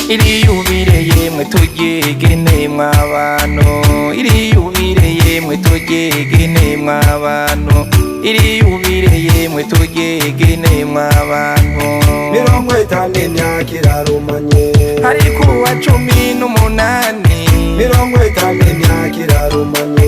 Iriyubireye mwe tugegene mw'abantu, iriyubireye mwe tugegene mw'abantu, iriyubireye mwe tugegene mw'abantu. 50 imyaka irarumanye ariko uwa 18 50 imyaka irarumanye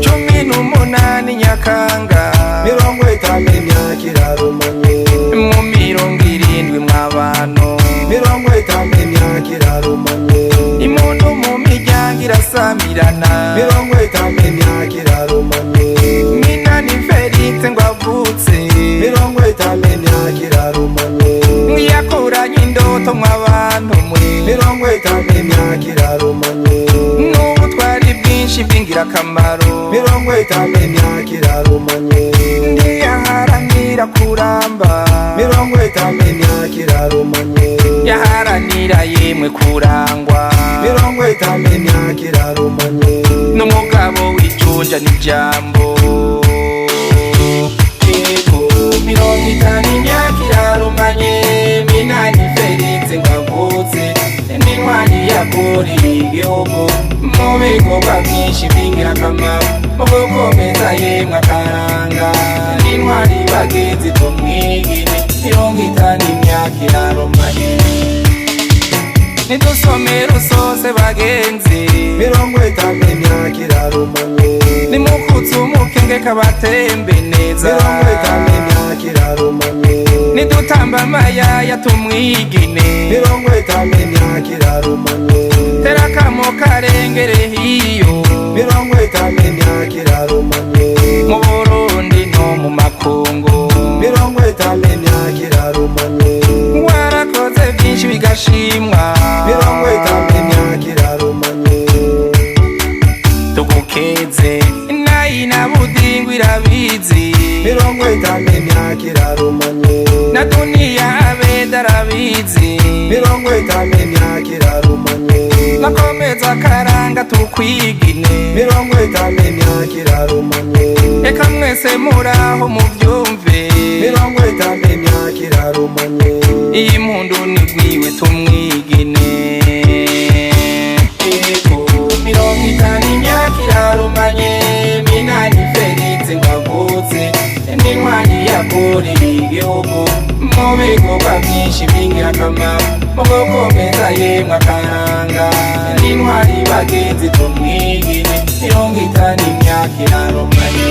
18 Nyakanga 50 imyaka irarumanye mu 70 mw'abantu 50 imyaka irarumanye imuntu mu miryango irasamirana 50 imyaka irarumanye Minani Felix ngo avutse 50 imyaka irarumanye yakuranye indoto mw'abantu mwe 50 imyaka irarumanye n'ubutwari bwinshi bw'ingirakamaro 50 imyaka irarumanye ndiyaharanira kuramba 50 imyaka irarumanye yaharanira yemwe kurangwa 50 imyaka irarumanye n'umugabo w'ijunja n'ijambo 50 imyaka irarumanye Minani Felix ngo avutse n'intwari yakuriye igihugu mu bikorwa byinshi by'ingirakamaro mu gukomeza yemwe akaranga n'intwari bagenzi tumwigine 50 imyaka irarumanye nidusomera usose bagenzi 50 imyaka irarumanye nimukutse umukenge kabatembe neza 50 imyaka irarumanye nidutamba amayaya tumwigine 50 imyaka irarumanye terakamo karengere hiyo 50 imyaka irarumanye mu Burundi no mu makungu 50 imyaka irarumanye warakoze byinshi bigashimwa 50 imyaka irarumanye tugukeze nayina budingwa irabizi 50 imyaka irarumanye na duniya abeda arabizi 50 imyaka irarumanye nakomeza karanga tukwigine 50 imyaka irarumanye eka mwese muraho muvyumve 50 imyaka irarumanye iyi mpundu nigwiwe tumwigine 50 imyaka irarumanye Minani Felix ngo avutse n'intwari yakuriye igihugu mu bikorwa byinshi by'ingirakamaro mu gukomeza yemwe akaranga n'intwari bagenzi tumwigine 50 imyaka irarumanye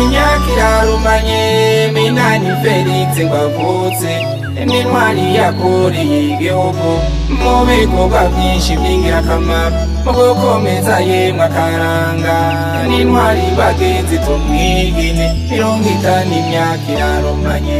imyaka irarumanye Minani Felix ngo avutse n'intwari yakuriye igihugu mu bikorwa byinshi by'ingirakamaro mu gukomeza yemwe akaranga n'intwari bagenzi tumwigine 50 imyaka irarumanye